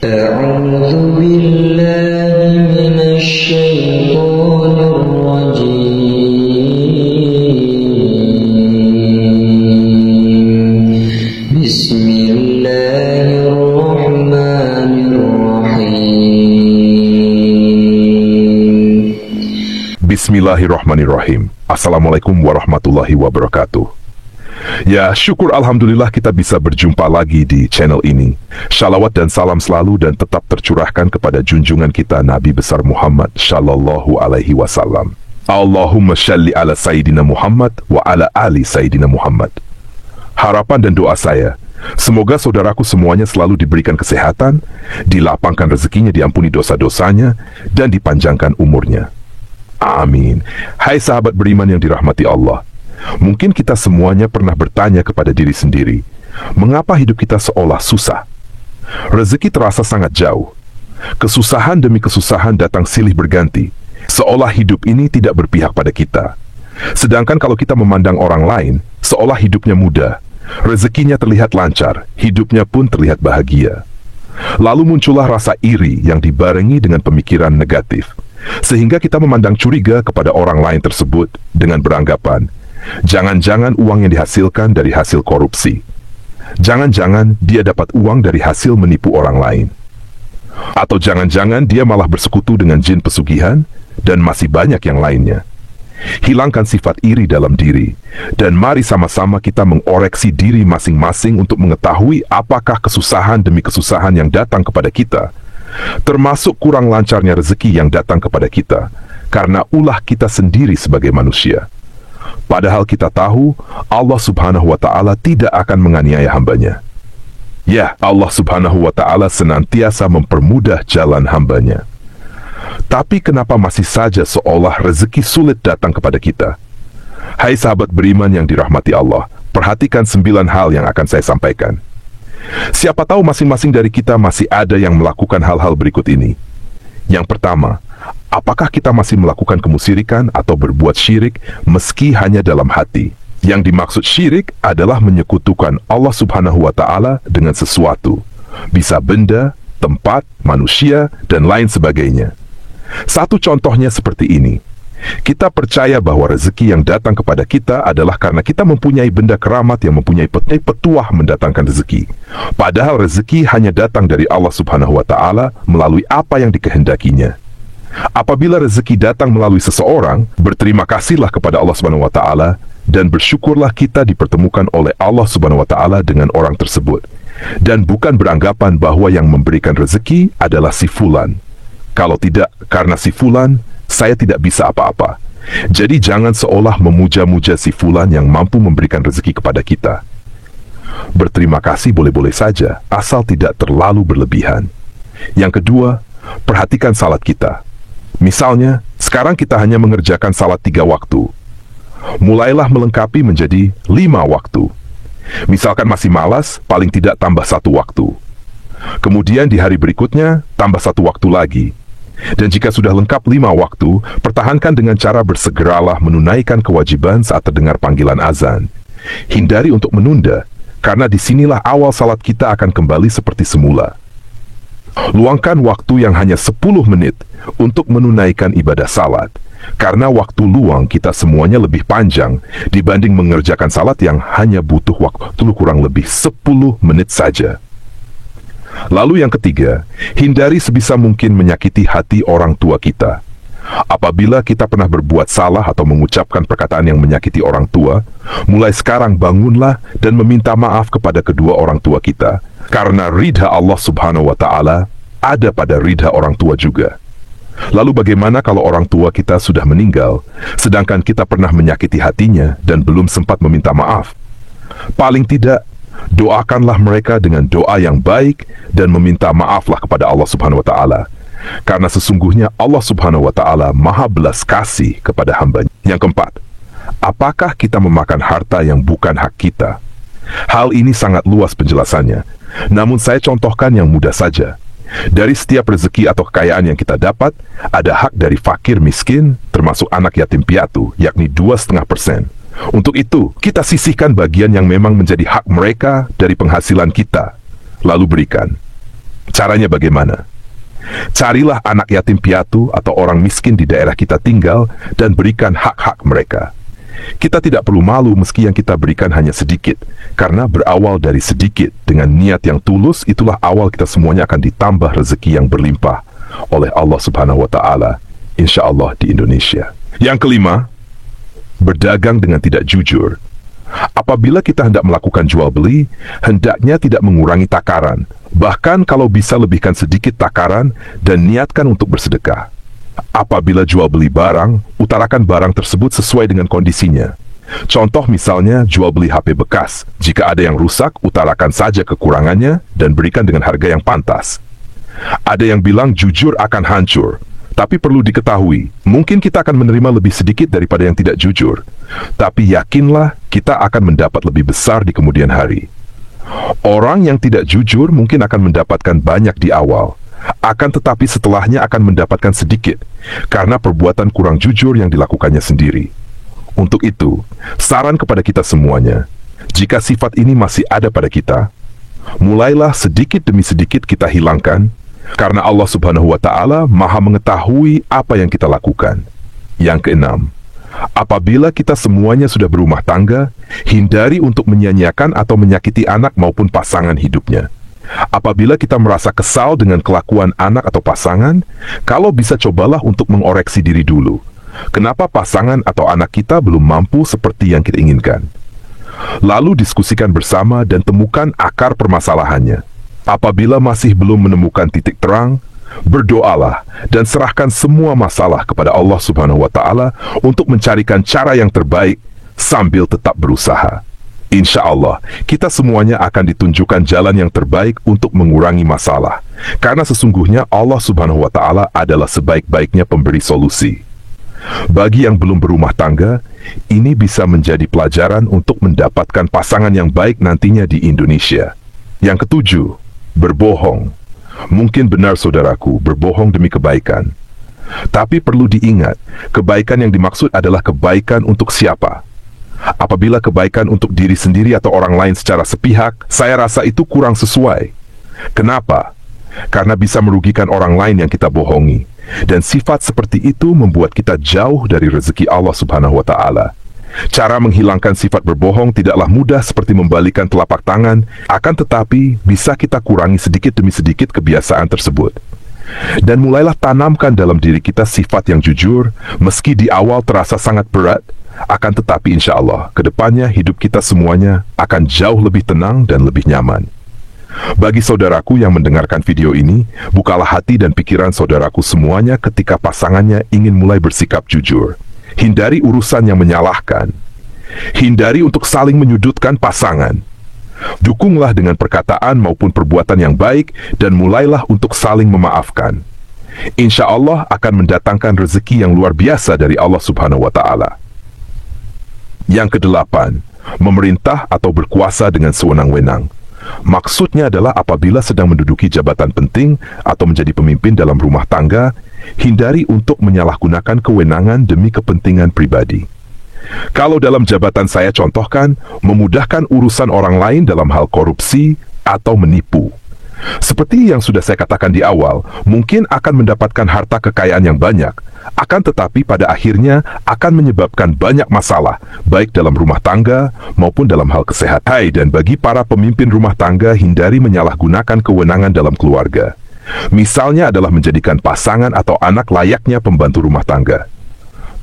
أعوذ بالله من الشيطان الرجيم بسم الله الرحمن الرحيم Bismillahirrahmanirrahim. Assalamualaikum warahmatullahi wabarakatuh. Ya, syukur alhamdulillah kita bisa berjumpa lagi di channel ini. Shalawat dan salam selalu dan tetap tercurahkan kepada junjungan kita Nabi besar Muhammad Shallallahu alaihi wasallam. Allahumma shalli ala Sayyidina Muhammad wa ala ali Sayyidina Muhammad. Harapan dan doa saya, semoga saudaraku semuanya selalu diberikan kesehatan, dilapangkan rezekinya, diampuni dosa-dosanya, dan dipanjangkan umurnya. Amin. Hai sahabat beriman yang dirahmati Allah, mungkin kita semuanya pernah bertanya kepada diri sendiri, mengapa hidup kita seolah susah? Rezeki terasa sangat jauh. Kesusahan demi kesusahan datang silih berganti, seolah hidup ini tidak berpihak pada kita. Sedangkan kalau kita memandang orang lain, seolah hidupnya mudah, rezekinya terlihat lancar, hidupnya pun terlihat bahagia. Lalu muncullah rasa iri yang dibarengi dengan pemikiran negatif, sehingga kita memandang curiga kepada orang lain tersebut dengan beranggapan, jangan-jangan uang yang dihasilkan dari hasil korupsi. Jangan-jangan dia dapat uang dari hasil menipu orang lain. Atau jangan-jangan dia malah bersekutu dengan jin pesugihan, dan masih banyak yang lainnya. Hilangkan sifat iri dalam diri, dan mari sama-sama kita mengoreksi diri masing-masing untuk mengetahui apakah kesusahan demi kesusahan yang datang kepada kita, termasuk kurang lancarnya rezeki yang datang kepada kita, karena ulah kita sendiri sebagai manusia. Padahal kita tahu Allah subhanahu wa ta'ala tidak akan menganiaya hambanya. Ya, Allah subhanahu wa ta'ala senantiasa mempermudah jalan hambanya. Tapi kenapa masih saja seolah rezeki sulit datang kepada kita? Hai sahabat beriman yang dirahmati Allah, perhatikan 9 hal yang akan saya sampaikan. Siapa tahu masing-masing dari kita masih ada yang melakukan hal-hal berikut ini. Yang pertama, apakah kita masih melakukan kemusyrikan atau berbuat syirik meski hanya dalam hati? Yang dimaksud syirik adalah menyekutukan Allah subhanahu wa ta'ala dengan sesuatu. Bisa benda, tempat, manusia, dan lain sebagainya. Satu contohnya seperti ini. Kita percaya bahwa rezeki yang datang kepada kita adalah karena kita mempunyai benda keramat yang mempunyai petuah mendatangkan rezeki. Padahal rezeki hanya datang dari Allah subhanahu wa ta'ala melalui apa yang dikehendakinya. Apabila rezeki datang melalui seseorang, berterima kasihlah kepada Allah subhanahu wa ta'ala dan bersyukurlah kita dipertemukan oleh Allah subhanahu wa ta'ala dengan orang tersebut. Dan bukan beranggapan bahwa yang memberikan rezeki adalah si fulan. Kalau tidak, karena si fulan, saya tidak bisa apa-apa. Jadi jangan seolah memuja-muja si fulan yang mampu memberikan rezeki kepada kita. Berterima kasih boleh-boleh saja, asal tidak terlalu berlebihan. Yang kedua, perhatikan salat kita. Misalnya, sekarang kita hanya mengerjakan salat 3 waktu. Mulailah melengkapi menjadi 5 waktu. Misalkan masih malas, paling tidak tambah 1 waktu. Kemudian di hari berikutnya, tambah 1 waktu lagi. Dan jika sudah lengkap 5 waktu, pertahankan dengan cara bersegeralah menunaikan kewajiban saat terdengar panggilan azan. Hindari untuk menunda, karena disinilah awal salat kita akan kembali seperti semula. Luangkan waktu yang hanya 10 menit untuk menunaikan ibadah salat, karena waktu luang kita semuanya lebih panjang dibanding mengerjakan salat yang hanya butuh waktu kurang lebih 10 menit saja. Lalu yang ketiga, hindari sebisa mungkin menyakiti hati orang tua kita. Apabila kita pernah berbuat salah atau mengucapkan perkataan yang menyakiti orang tua, mulai sekarang bangunlah dan meminta maaf kepada kedua orang tua kita, karena ridha Allah subhanahu wa ta'ala ada pada ridha orang tua juga. Lalu bagaimana kalau orang tua kita sudah meninggal, sedangkan kita pernah menyakiti hatinya dan belum sempat meminta maaf? Paling tidak, doakanlah mereka dengan doa yang baik dan meminta maaflah kepada Allah subhanahu wa ta'ala. Karena sesungguhnya Allah subhanahu wa ta'ala maha belas kasih kepada hambanya. Yang keempat, apakah kita memakan harta yang bukan hak kita? Hal ini sangat luas penjelasannya, namun saya contohkan yang mudah saja. Dari setiap rezeki atau kekayaan yang kita dapat, ada hak dari fakir miskin, termasuk anak yatim piatu, yakni 2,5%. Untuk itu, kita sisihkan bagian yang memang menjadi hak mereka dari penghasilan kita, lalu berikan. Caranya bagaimana? Carilah anak yatim piatu atau orang miskin di daerah kita tinggal dan berikan hak-hak mereka. Kita tidak perlu malu meski yang kita berikan hanya sedikit, karena berawal dari sedikit dengan niat yang tulus, itulah awal kita semuanya akan ditambah rezeki yang berlimpah oleh Allah Subhanahu wa Ta'ala, insya Allah di Indonesia. Yang kelima, berdagang dengan tidak jujur. Apabila kita hendak melakukan jual beli, hendaknya tidak mengurangi takaran. Bahkan kalau bisa lebihkan sedikit takaran dan niatkan untuk bersedekah. Apabila jual beli barang, utarakan barang tersebut sesuai dengan kondisinya. Contoh misalnya jual beli HP bekas. Jika ada yang rusak, utarakan saja kekurangannya dan berikan dengan harga yang pantas. Ada yang bilang jujur akan hancur. Tapi perlu diketahui, mungkin kita akan menerima lebih sedikit daripada yang tidak jujur. Tapi yakinlah, kita akan mendapat lebih besar di kemudian hari. Orang yang tidak jujur mungkin akan mendapatkan banyak di awal, akan tetapi setelahnya akan mendapatkan sedikit, karena perbuatan kurang jujur yang dilakukannya sendiri. Untuk itu, saran kepada kita semuanya, jika sifat ini masih ada pada kita, mulailah sedikit demi sedikit kita hilangkan, karena Allah Subhanahu wa Ta'ala Maha mengetahui apa yang kita lakukan. Yang keenam, apabila kita semuanya sudah berumah tangga, hindari untuk menyia-nyiakan atau menyakiti anak maupun pasangan hidupnya. Apabila kita merasa kesal dengan kelakuan anak atau pasangan, kalau bisa cobalah untuk mengoreksi diri dulu. Kenapa pasangan atau anak kita belum mampu seperti yang kita inginkan? Lalu diskusikan bersama dan temukan akar permasalahannya. Apabila masih belum menemukan titik terang, berdoalah dan serahkan semua masalah kepada Allah Subhanahu wa Ta'ala untuk mencarikan cara yang terbaik sambil tetap berusaha. Insya Allah, kita semuanya akan ditunjukkan jalan yang terbaik untuk mengurangi masalah, karena sesungguhnya Allah Subhanahu wa Ta'ala adalah sebaik-baiknya pemberi solusi. Bagi yang belum berumah tangga, ini bisa menjadi pelajaran untuk mendapatkan pasangan yang baik nantinya di Indonesia. Yang ketujuh, berbohong. Mungkin benar saudaraku, berbohong demi kebaikan. Tapi perlu diingat, kebaikan yang dimaksud adalah kebaikan untuk siapa? Apabila kebaikan untuk diri sendiri atau orang lain secara sepihak, saya rasa itu kurang sesuai. Kenapa? Karena bisa merugikan orang lain yang kita bohongi. Dan sifat seperti itu membuat kita jauh dari rezeki Allah Subhanahu wa Ta'ala. Cara menghilangkan sifat berbohong tidaklah mudah seperti membalikan telapak tangan, akan tetapi bisa kita kurangi sedikit demi sedikit kebiasaan tersebut. Dan mulailah tanamkan dalam diri kita sifat yang jujur, meski di awal terasa sangat berat, akan tetapi insya Allah, kedepannya hidup kita semuanya akan jauh lebih tenang dan lebih nyaman. Bagi saudaraku yang mendengarkan video ini, bukalah hati dan pikiran saudaraku semuanya ketika pasangannya ingin mulai bersikap jujur. Hindari urusan yang menyalahkan. Hindari untuk saling menyudutkan pasangan. Dukunglah dengan perkataan maupun perbuatan yang baik dan mulailah untuk saling memaafkan. Insya Allah akan mendatangkan rezeki yang luar biasa dari Allah Subhanahu wa Ta'ala. Yang kedelapan, memerintah atau berkuasa dengan sewenang-wenang. Maksudnya adalah apabila sedang menduduki jabatan penting atau menjadi pemimpin dalam rumah tangga, hindari untuk menyalahgunakan kewenangan demi kepentingan pribadi. Kalau dalam jabatan saya contohkan, memudahkan urusan orang lain dalam hal korupsi atau menipu. Seperti yang sudah saya katakan di awal, mungkin akan mendapatkan harta kekayaan yang banyak, akan tetapi pada akhirnya akan menyebabkan banyak masalah, baik dalam rumah tangga maupun dalam hal kesehatan. Dan bagi para pemimpin rumah tangga, hindari menyalahgunakan kewenangan dalam keluarga. Misalnya adalah menjadikan pasangan atau anak layaknya pembantu rumah tangga.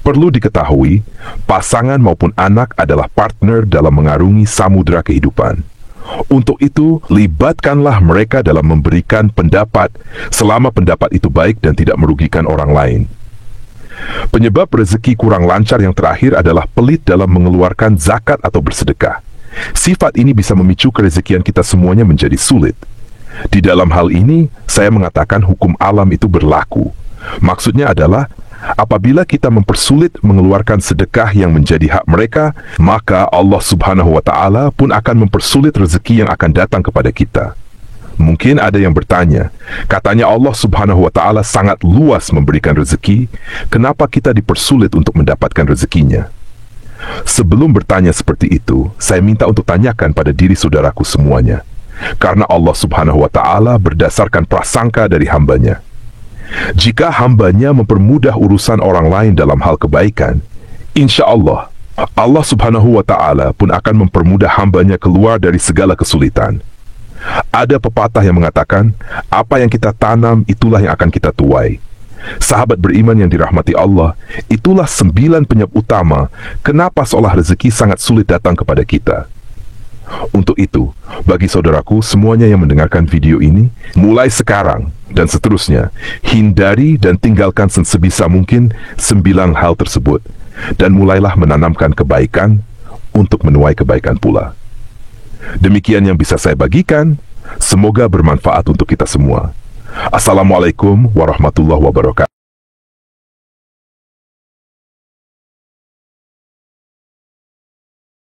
Perlu diketahui, pasangan maupun anak adalah partner dalam mengarungi samudera kehidupan. Untuk itu, libatkanlah mereka dalam memberikan pendapat selama pendapat itu baik dan tidak merugikan orang lain. Penyebab rezeki kurang lancar yang terakhir adalah pelit dalam mengeluarkan zakat atau bersedekah. Sifat ini bisa memicu kerezekian kita semuanya menjadi sulit. Di dalam hal ini, saya mengatakan hukum alam itu berlaku. Maksudnya adalah, apabila kita mempersulit mengeluarkan sedekah yang menjadi hak mereka, maka Allah Subhanahu wa Ta'ala pun akan mempersulit rezeki yang akan datang kepada kita. Mungkin ada yang bertanya, katanya Allah Subhanahu wa Ta'ala sangat luas memberikan rezeki, kenapa kita dipersulit untuk mendapatkan rezekinya? Sebelum bertanya seperti itu, saya minta untuk tanyakan pada diri saudaraku semuanya. karena Allah Subhanahu wa Ta'ala berdasarkan prasangka dari hambanya. Jika hambanya mempermudah urusan orang lain dalam hal kebaikan, insya Allah, Allah Subhanahu wa Ta'ala pun akan mempermudah hambanya keluar dari segala kesulitan. Ada pepatah yang mengatakan, apa yang kita tanam itulah yang akan kita tuai. Sahabat beriman yang dirahmati Allah, itulah 9 penyebab utama kenapa seolah rezeki sangat sulit datang kepada kita. Untuk itu, bagi saudaraku semuanya yang mendengarkan video ini, mulai sekarang dan seterusnya, hindari dan tinggalkan sebisa mungkin 9 hal tersebut, dan mulailah menanamkan kebaikan untuk menuai kebaikan pula. Demikian yang bisa saya bagikan, semoga bermanfaat untuk kita semua. Assalamualaikum warahmatullahi wabarakatuh.